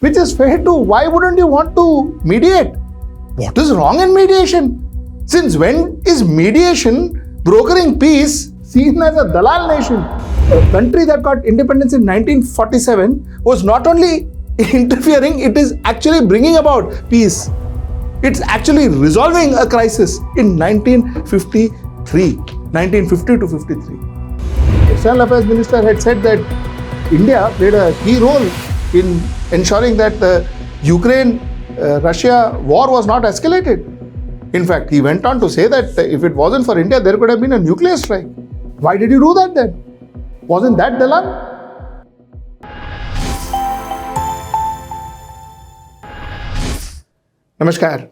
which is fair too. Why wouldn't you want to mediate? What is wrong in mediation? Since when is mediation, brokering peace, seen as a Dalal nation? A country that got independence in 1947 was not only interfering, it is actually bringing about peace. It's actually resolving a crisis in 1950 to 53. External Affairs Minister had said that India played a key role in ensuring that the Ukraine-Russia war was not escalated. In fact, he went on to say that if it wasn't for India, there could have been a nuclear strike. Why did you do that then? Wasn't that Dalal? Namaskar.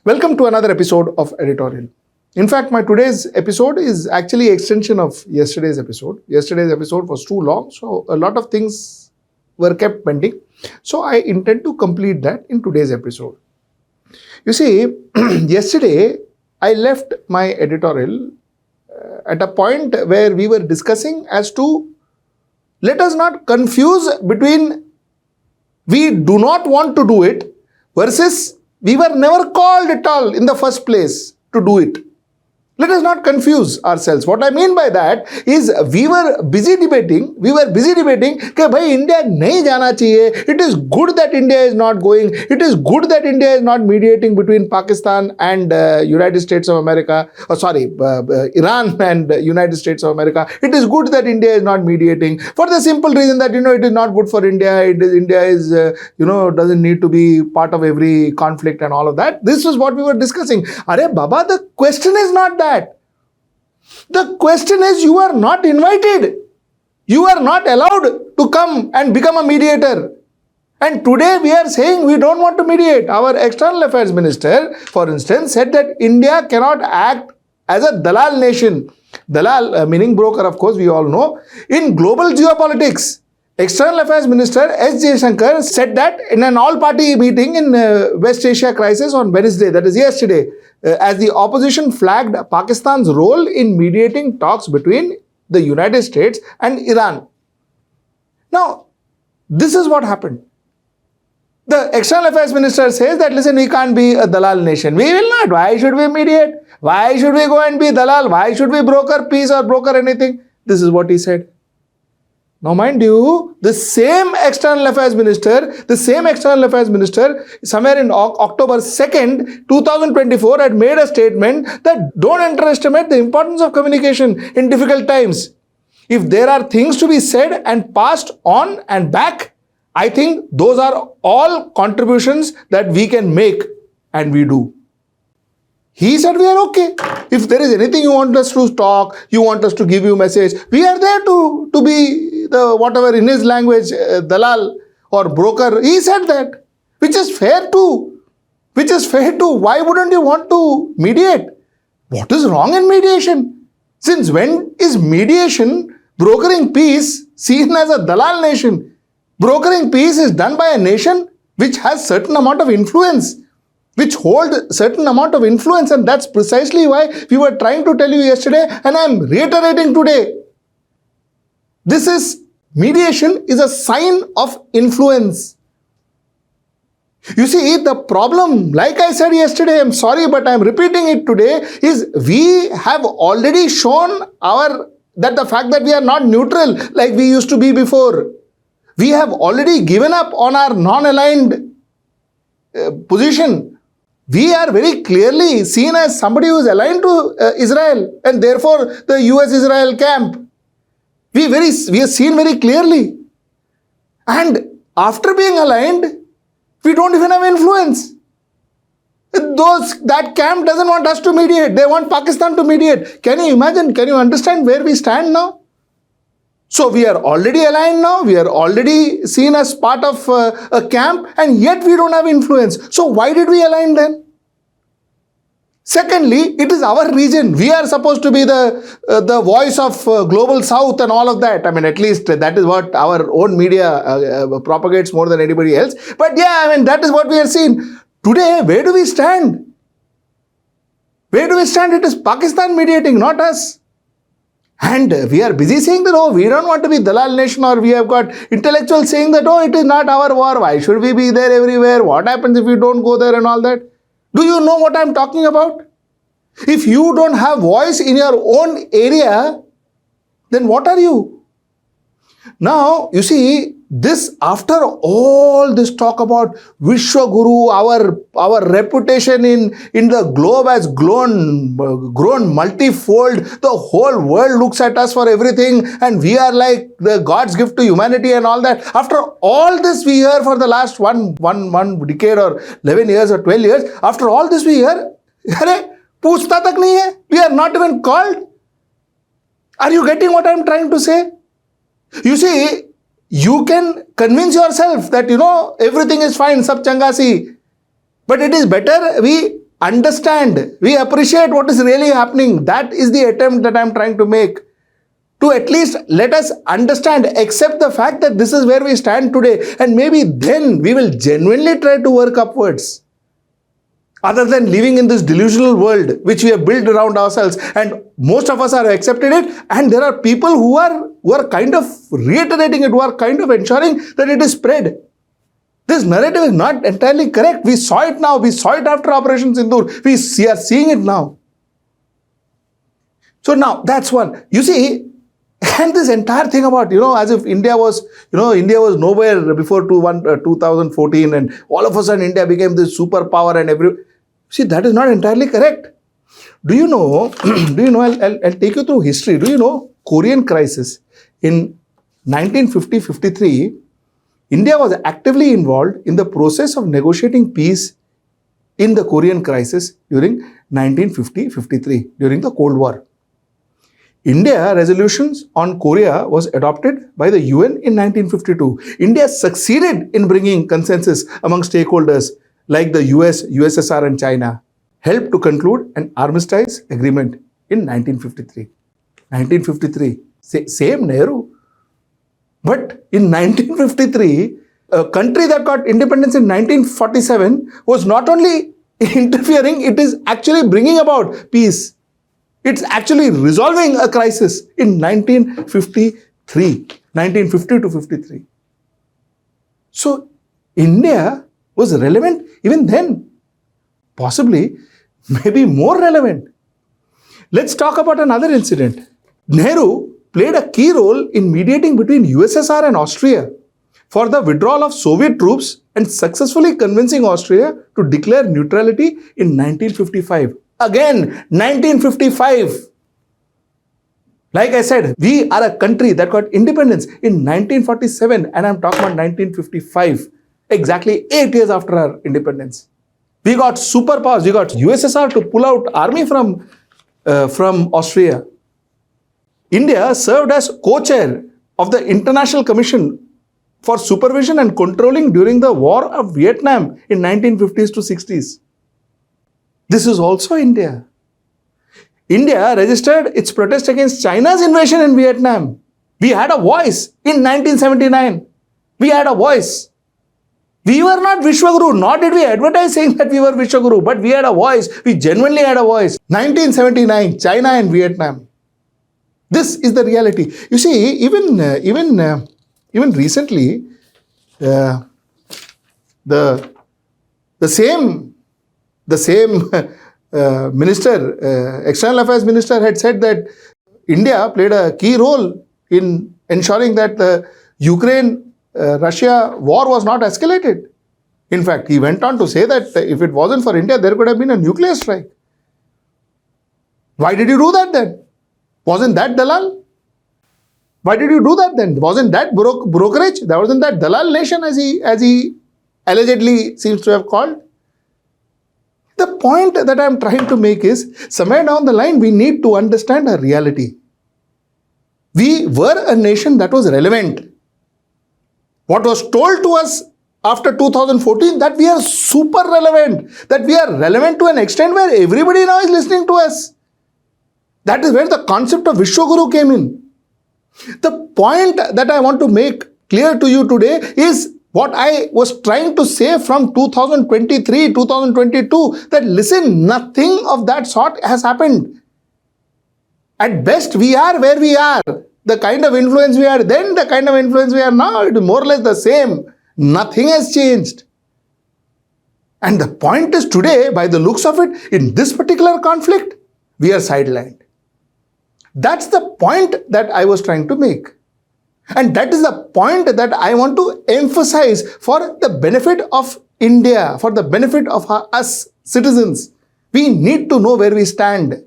Welcome to another episode of Editorial. In fact, my today's episode is actually an extension of yesterday's episode. Yesterday's episode was too long, so a lot of things were kept pending. So I intend to complete that in today's episode. You see, yesterday I left my editorial at a point where we were discussing as to let us not confuse between we do not want to do it versus we were never called at all in the first place to do it. Let us not confuse ourselves. What I mean by that is we were busy debating that bhai India nahi jana chahiye. It is good that India is not going. It is good that India is not mediating between Pakistan and United States of America. Iran and United States of America. It is good that India is not mediating for the simple reason that it is not good for India. India is doesn't need to be part of every conflict and all of that. This was what we were discussing. Arey Baba, the question is not that. The question is you are not invited. You are not allowed to come and become a mediator. And today we are saying we don't want to mediate. Our External Affairs Minister, for instance, said that India cannot act as a Dalal nation. Dalal, meaning broker, of course, we all know. In global geopolitics, External Affairs Minister S. Jaishankar said that in an all-party meeting in West Asia crisis on Wednesday, that is yesterday, as the opposition flagged Pakistan's role in mediating talks between the United States and Iran. Now, this is what happened. The External Affairs Minister says that, listen, we can't be a Dalal nation. We will not. Why should we mediate? Why should we go and be Dalal? Why should we broker peace or broker anything? This is what he said. Now, mind you, the same External Affairs Minister, somewhere in October 2nd, 2024, had made a statement that don't underestimate the importance of communication in difficult times. If there are things to be said and passed on and back, I think those are all contributions that we can make, and we do. He said we are okay. If there is anything you want us to talk, you want us to give you a message, we are there to be the whatever in his language, Dalal or broker. He said that, which is fair too. Why wouldn't you want to mediate? What is wrong in mediation? Since when is mediation, brokering peace, seen as a Dalal nation? Brokering peace is done by a nation which has certain amount of influence. Which hold certain amount of influence, and that's precisely why we were trying to tell you yesterday, and I'm reiterating today. Mediation is a sign of influence. You see, the problem, like I said yesterday, I'm sorry, but I'm repeating it today, is we have already shown that the fact that we are not neutral like we used to be before. We have already given up on our non-aligned position. We are very clearly seen as somebody who is aligned to Israel, and therefore the US-Israel camp. We are seen very clearly. And after being aligned, we don't even have influence. That camp doesn't want us to mediate. They want Pakistan to mediate. Can you imagine? Can you understand where we stand now? So we are already aligned now. We are already seen as part of a camp, and yet we don't have influence. So why did we align then? Secondly, it is our region. We are supposed to be the voice of global south and all of that. I mean, at least that is what our own media propagates more than anybody else. But yeah, I mean, that is what we are seeing. Today, where do we stand? It is Pakistan mediating, not us. And we are busy saying that, oh, we don't want to be Dalal nation, or we have got intellectuals saying that, oh, it is not our war. Why should we be there everywhere? What happens if we don't go there and all that? Do you know what I'm talking about? If you don't have voice in your own area, then what are you? Now, you see, this, after all this talk about Vishwaguru, our reputation in the globe has grown multifold. The whole world looks at us for everything, and we are like the God's gift to humanity and all that. After all this we hear for the last one decade or 11 years or 12 years, after all this we hear, पूछता तक नहीं है. We are not even called. Are you getting what I am trying to say? You see, you can convince yourself that, everything is fine, sab changa si. But it is better we understand, we appreciate what is really happening. That is the attempt that I am trying to make. To at least let us understand, accept the fact that this is where we stand today. And maybe then we will genuinely try to work upwards. Other than living in this delusional world which we have built around ourselves, and most of us have accepted it, and there are people who are kind of reiterating it, who are kind of ensuring that it is spread. This narrative is not entirely correct. We saw it now. We saw it after Operation Sindoor. We are seeing it now. So now that's one. You see, and this entire thing about, as if India was nowhere before 2014, and all of a sudden India became this superpower and see, that is not entirely correct. Do you know, I'll take you through history. Do you know Korean crisis? In 1950-53, India was actively involved in the process of negotiating peace in the Korean crisis during 1950-53, during the Cold War. India resolutions on Korea was adopted by the UN in 1952. India succeeded in bringing consensus among stakeholders like the US, USSR and China, helped to conclude an armistice agreement in 1953. 1953, same Nehru. But in 1953, a country that got independence in 1947 was not only interfering, it is actually bringing about peace. It's actually resolving a crisis in 1950 to 53. So India was relevant even then, possibly maybe more relevant. Let's talk about another incident. Nehru played a key role in mediating between USSR and Austria for the withdrawal of Soviet troops and successfully convincing Austria to declare neutrality in 1955. Again, 1955. Like I said, we are a country that got independence in 1947, and I'm talking about 1955, exactly 8 years after our independence. We got superpowers. We got USSR to pull out army from Austria. India served as co-chair of the International Commission for Supervision and Controlling during the War of Vietnam in 1950s to 60s. This is also India. India registered its protest against China's invasion in Vietnam. We had a voice in 1979. We had a voice. We were not Vishwaguru, nor did we advertise saying that we were Vishwaguru, but we had a voice. We genuinely had a voice. 1979, China and Vietnam. This is the reality. You see, even recently, the same minister, External Affairs Minister, had said that India played a key role in ensuring that the Ukraine-Russia war was not escalated. In fact, he went on to say that if it wasn't for India, there could have been a nuclear strike. Why did you do that then? Wasn't that Dalal? Why did you do that then? Wasn't that brokerage? Wasn't that Dalal nation as he allegedly seems to have called? The point that I am trying to make is, somewhere down the line, we need to understand our reality. We were a nation that was relevant. What was told to us after 2014, that we are super relevant, that we are relevant to an extent where everybody now is listening to us. That is where the concept of Vishwaguru came in. The point that I want to make clear to you today is what I was trying to say from 2023, 2022, that listen, nothing of that sort has happened. At best, we are where we are. The kind of influence we are then, the kind of influence we are now, it is more or less the same. Nothing has changed. And the point is today, by the looks of it, in this particular conflict, we are sidelined. That's the point that I was trying to make. And that is the point that I want to emphasize for the benefit of India, for the benefit of us citizens. We need to know where we stand.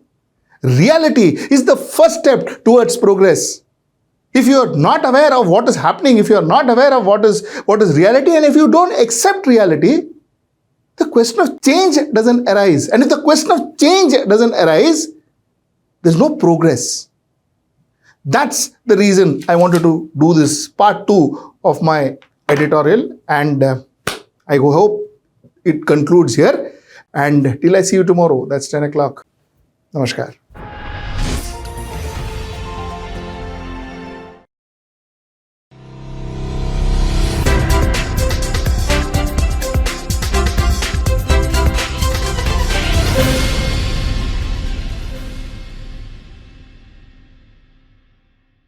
Reality is the first step towards progress. If you are not aware of what is happening, if you are not aware of what is reality, and if you don't accept reality, the question of change doesn't arise. And if the question of change doesn't arise, there's no progress. That's the reason I wanted to do this part 2 of my editorial, and I hope it concludes here. And till I see you tomorrow, that's 10 o'clock. Namaskar.